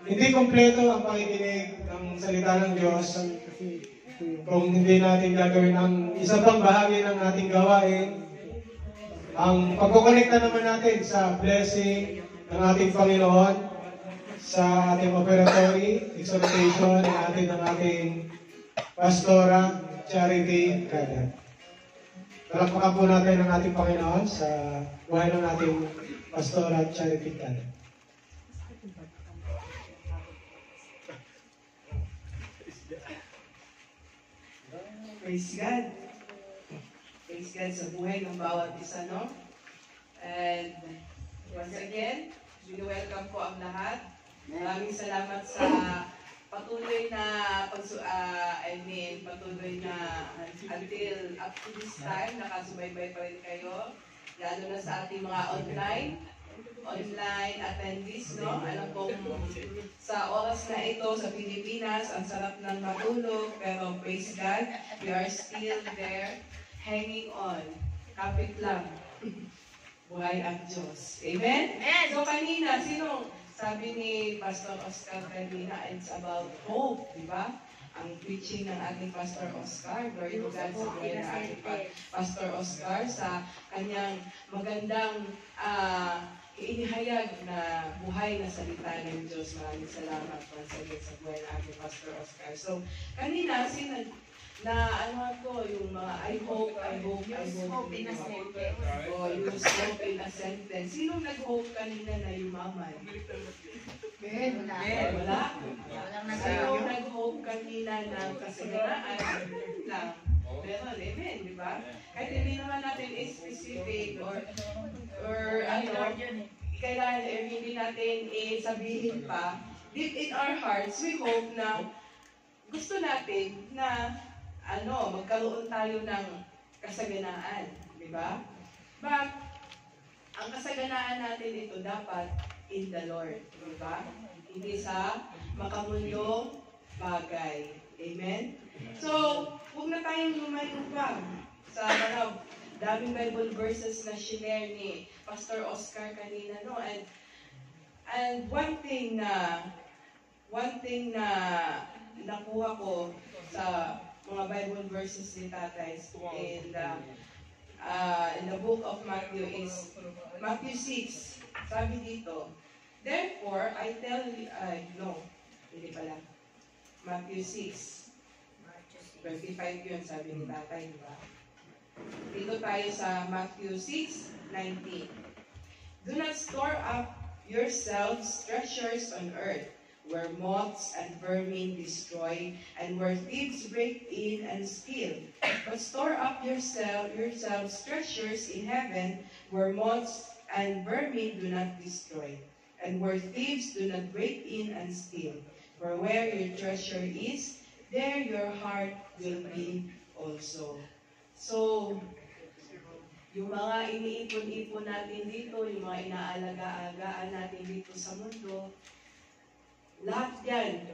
hindi kompleto ang pakikinig ng salita ng Diyos kung hindi natin gagawin ang isa pang bahagi ng ating gawain, ang pagkukonekta naman natin sa blessing ng ating Panginoon, sa ating operatory, exhortation, ng ating pastora, charity, kaya. Palakpakan po natin ang ating Panginoon sa buhay ng ating pastora, charity, kaya. Praise God. Praise God sa buhay ng bawat isa, no? And once again, welcome po ang lahat. Maraming salamat sa patuloy na patuloy na until up to this time, nakasubaybay pa rin kayo. Lalo na sa ating mga online attendees, no? Alam kong sa oras na ito sa Pilipinas, ang sarap ng matulog, pero praise God, we are still there, hanging on. Kapit lang. Buhay ang Diyos. Amen? So kanina, sabi ni Pastor Oscar kanina, it's about hope, di ba? Ang preaching ng ating Pastor Oscar, glory to God sa buhay ng ating Pastor Oscar sa kanyang magandang inihayag na buhay na salita ng Diyos. Maraming salamat once again sa buhay ng ating Pastor Oscar. So, kanina, yung mga I hope in a sentence. O, use hope in a sentence. Sinong nag-hope kanina na yumaman? Wala? Sinong nag-hope kanina na kasaganaan lang? Meron, amen, di ba? Kahit hindi naman natin specific or kailangan hindi natin sabihin pa, deep in our hearts, we hope na gusto natin na magkaroon tayo ng kasaganaan, di ba? But, ang kasaganaan natin ito dapat in the Lord, di ba? Hindi sa makamundong bagay. Amen? So, huwag na tayong lumayo pa sa mga daming Bible verses na shinare ni Pastor Oscar kanina, no? And one thing na nakuha ko sa mga Bible verses ni Tatay in the book of Matthew is Matthew 6. Sabi dito, therefore, I tell you, hindi pala. Matthew 6. 25 yun, sabi ni Tatay, di ba? Dito tayo sa Matthew 6:19. Do not store up yourselves treasures on earth, where moths and vermin destroy, and where thieves break in and steal. But store up yourselves treasures in heaven, where moths and vermin do not destroy, and where thieves do not break in and steal. For where your treasure is, there your heart will be also. So, yung mga iniipon-ipon natin dito, yung mga inaalaga-alagaan natin dito sa mundo, lahat yan,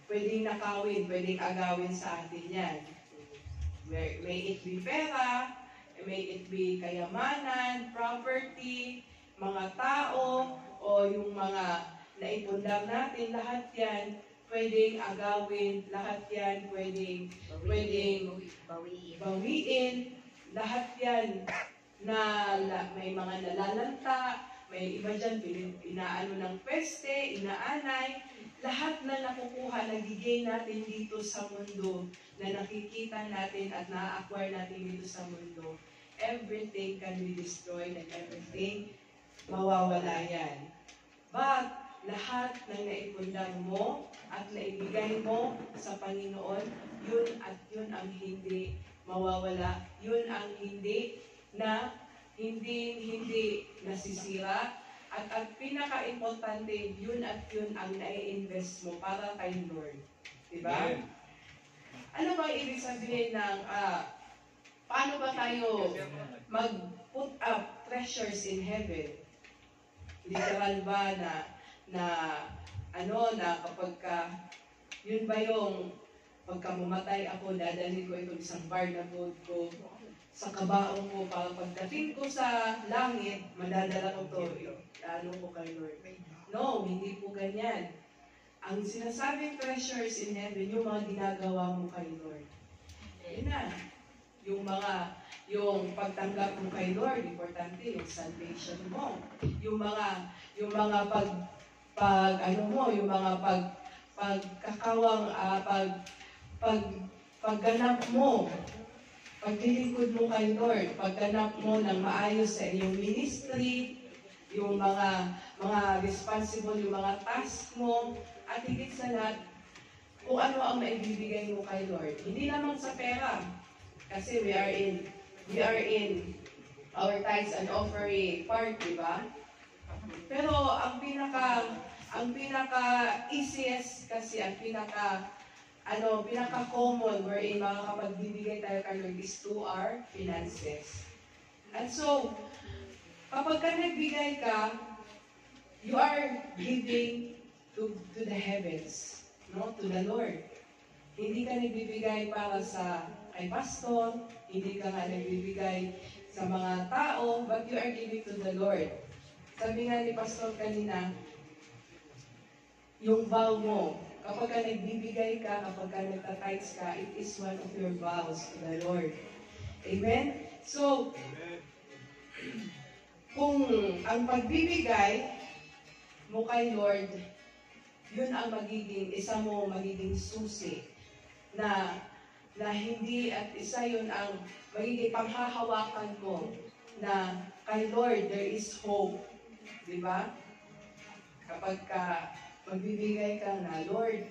pwedeng nakawin, pwedeng agawin sa atin yan. May it be pera, may it be kayamanan, property, mga tao, o yung mga naipundang natin, lahat yan, pwedeng agawin, lahat yan, pwedeng bawiin, lahat yan na may mga nalalanta, may iba dyan, inaano ng peste, inaanay, lahat na nakukuha, nagigay natin dito sa mundo, na nakikita natin at na-acquire natin dito sa mundo, everything can be destroyed and everything mawawala yan. But, lahat ng naipundang mo at naibigay mo sa Panginoon, yun ang hindi mawawala, yun ang hindi nasisira, at ang pinaka-importante, yun ang nai-invest mo para kay Lord. Diba? Yeah. Ano ba ibig sabihin ng, paano ba tayo mag-put up treasures in heaven? Literal ba na kapag yun ba yung pagka mamatay ako, dadalhin ko itong isang bar na gold ko sa kabaong ko para pagdating ko sa langit, madadala ko to, ko kay Lord. No, hindi po ganyan. Ang sinasabing treasures in heaven, yung mga ginagawa mo kay Lord. Yun na. Yung pagtanggap mo kay Lord, importante yung salvation mo. Yung mga pagganap mo, paglilingkod mo kay Lord, pagganap mo ng maayos sa iyong ministry, yung mga responsible, yung mga task mo, at higit sa lahat, kung ano ang maibibigay mo kay Lord. Hindi lamang sa pera, kasi we are in our tithes and offering part, di ba? Pero ang pinaka easiest kasi, ang pinaka common wherein makakapagbibigay tayo kay Lord is to our finances. And so, kapag ka nagbigay ka, you are giving to the heavens, no? To the Lord. Hindi ka nagbibigay para sa kay pastor, hindi ka nga nagbibigay sa mga tao, but you are giving to the Lord. Sabi nga ni pastor kanina, yung vow mo, kapag ka nagbibigay ka, kapag ka nagtatites ka, it is one of your vows to the Lord. Amen? So, kung ang pagbibigay mo kay Lord, yun ang magiging susi na hindi, at isa yun ang magiging panghahawakan mo na kay Lord there is hope. Diba? Kapag ka magbibigay ka na, Lord,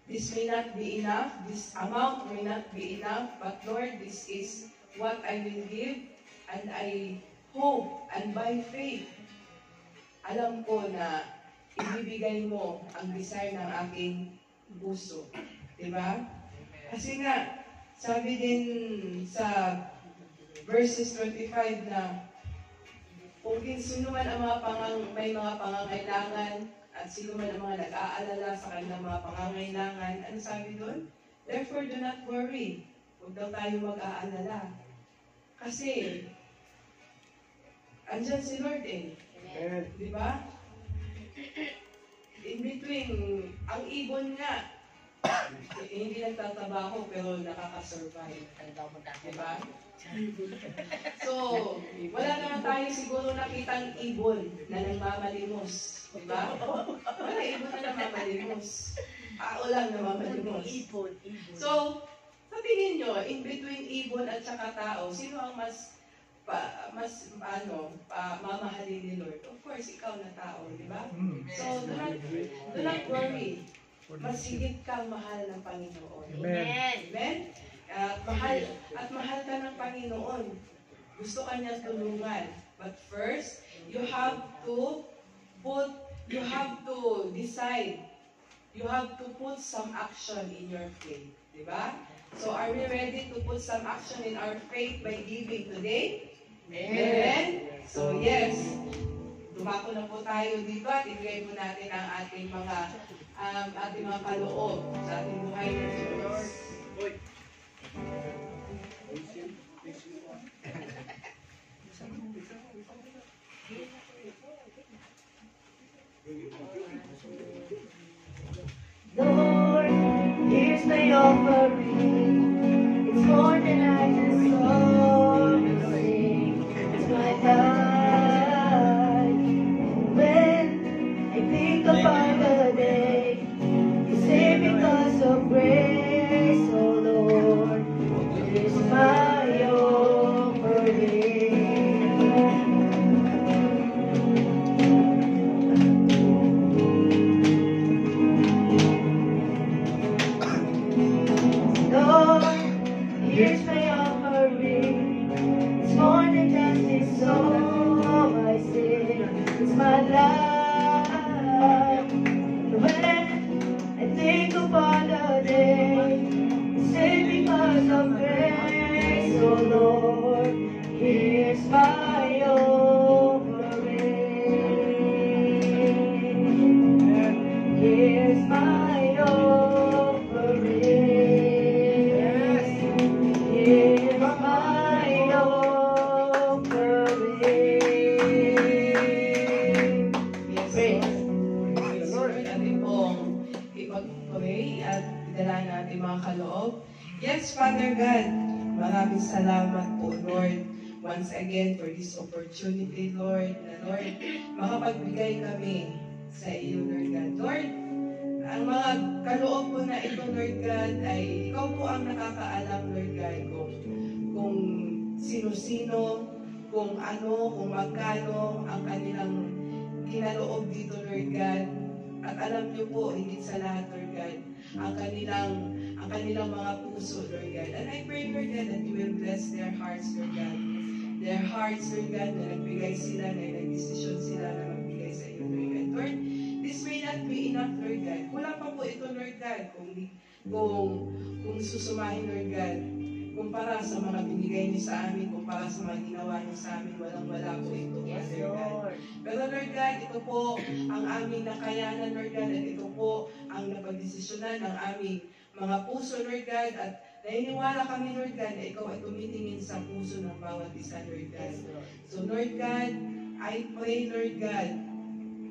this may not be enough, this amount may not be enough, but Lord, this is what I will give, and I hope, and by faith, alam ko na ibibigay mo ang desire ng aking puso. Diba? Kasi nga, sabi din sa verses 25 na kung sino man ang may mga pangangailangan at sino man ang mga nag-aalala sa kanilang mga pangangailangan, ano sabi doon? Therefore, do not worry. Huwag daw tayo mag-aalala. Kasi, andyan si Lord eh. Di ba? In between, ang ibon nga, hindi nagtatabaho pero nakaka-survive. Diba? So, wala naman tayo siguro nakitang ibon na nagmamalimos. Diba? Wala ibon na nagmamalimos. Tao lang nagmamalimos. So, sa tingin nyo, in between ibon at saka tao, sino ang mas mamahalin ni Lord? Of course, ikaw na tao, di ba? So, do not worry. Mas higit kang mahal ng Panginoon. Amen. Amen? At mahal ka ng Panginoon. Gusto ka niyang tulungan. But first, you have to decide. You have to put some action in your faith. Diba? So, are we ready to put some action in our faith by giving today? Amen? So, yes. Dumako na po tayo dito at ibigay po natin ang ating mga kaloob sa ating buhay ng Diyos. Lord, here's my offering. It's more than I deserve to sing. It's my life. When I think about the day you saved because of grace, oh Lord, here's my offering. Lord, here's my offering. It's more than just this song I sing. It's my life. When I think about the day you saved because of grace, oh Lord, here's my offering. Here's my offering. Here's my offering. Yes, Lord. Ating pong mag-pray at idala natin mga kaloob. Yes, Father God, maraming salamat po, Lord, once again for this opportunity, Lord, na Lord, makapagbigay kami sa iyo, Lord God. Lord, ang mga kaloob po na ito, Lord God, ay ikaw po ang nakakaalam, Lord God, kung sino-sino, kung ano, kung magkano ang kanilang kinaloob dito, Lord God. At alam niyo po, higit sa lahat, Lord God, ang kanilang mga puso, Lord God. And I pray, Lord God, that you will bless their hearts, Lord God. Their hearts, Lord God, na nagbigay sila, na nagdesisyon sila na magbigay sa iyo, Lord God. Lord, this may not be enough, Lord God. Kulang pa po ito, Lord God, kung susumahin, Lord God, kumpara sa mga binigay niyo sa amin, kumpara sa mga ginawa niyo sa amin, walang-wala po ito, Father God. Pero Lord God, ito po ang aming nakayanan, Lord God, at ito po ang napagdesisyonan ng aming mga puso, Lord God, at naniniwala kami, Lord God, na ikaw ay tumitingin sa puso ng bawat isa, Lord God. So Lord God, I pray, Lord God,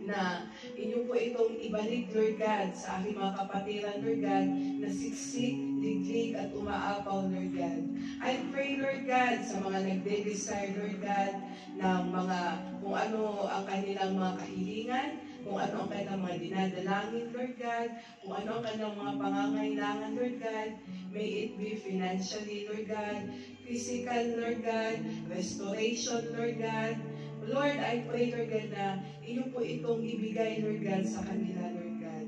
na inyo po itong ibalik, Lord God, sa aking mga kapatiran, Lord God, na siksik, liglig, at umaapaw, Lord God. I pray, Lord God, sa mga nagde-desire, Lord God, ng mga, kung ano ang kanilang mga kahilingan, kung ano ang kanilang mga dinadalangin, Lord God, kung ano ang kanilang mga pangangailangan, Lord God, may it be financially, Lord God, physical, Lord God, restoration, Lord God. Lord, I pray, Lord God, na inyo po itong ibigay, Lord God, sa kanila, Lord God.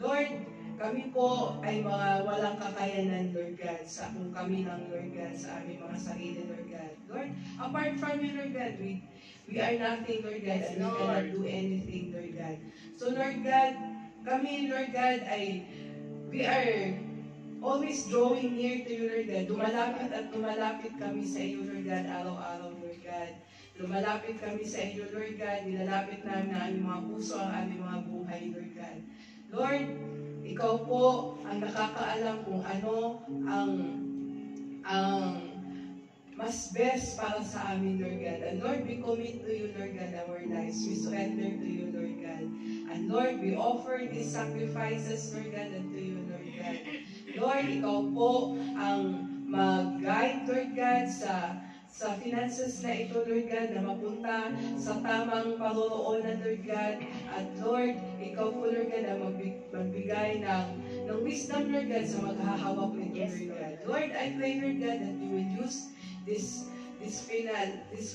Lord, kami po ay mga walang kakayanan, Lord God, sa kung kami lang, Lord God, sa aming mga sarili, Lord God. Lord, apart from you, Lord God, we are nothing, Lord God, and we cannot do anything, Lord God. So, Lord God, kami, Lord God, we are always drawing near to you, Lord God. Dumalapit at dumalapit kami sa iyo, Lord God, araw-araw, Lord God. Lumalapit kami sa iyo, Lord God. Nilalapit namin ang aming mga puso, ang aming mga buhay, Lord God. Lord, ikaw po ang nakakaalam kung ano ang mas best para sa amin, Lord God. And Lord, we commit to you, Lord God, our lives. We surrender to you, Lord God. And Lord, we offer these sacrifices, Lord God, unto you, Lord God. Lord, ikaw po ang mag-guide, Lord God, sa finances na ito, Lord God, na mapunta sa tamang paroroonan, Lord God. At Lord, ikaw po, Lord God, na magbigay ng wisdom, Lord God, sa maghahawak nito, Lord God. Lord, I pray, Lord God, that you will use this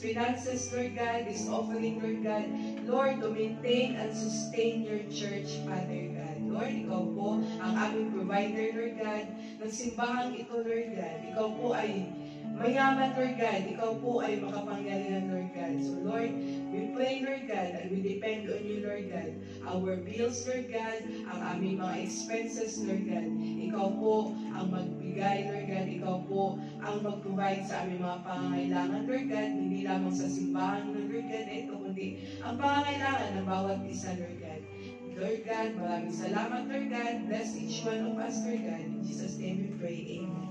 finances, Lord God, this offering, Lord God, Lord, to maintain and sustain your church, Father God. Lord, ikaw po ang aming provider, Lord God, ng simbahang ito, Lord God. Ikaw po ay mayaman, Lord God. Ikaw po ay makapangyarihan, Lord God. So, Lord, we pray, Lord God, and we depend on you, Lord God. Our bills, Lord God, ang aming mga expenses, Lord God. Ikaw po ang magbigay, Lord God. Ikaw po ang mag-provide sa aming mga pangangailangan, Lord God. Hindi lamang sa simbahan, Lord God, ito, kundi ang pangangailangan ng bawat isa, Lord God. Lord God, maraming salamat, Lord God. Bless each one of us, Lord God. In Jesus' name we pray. Amen.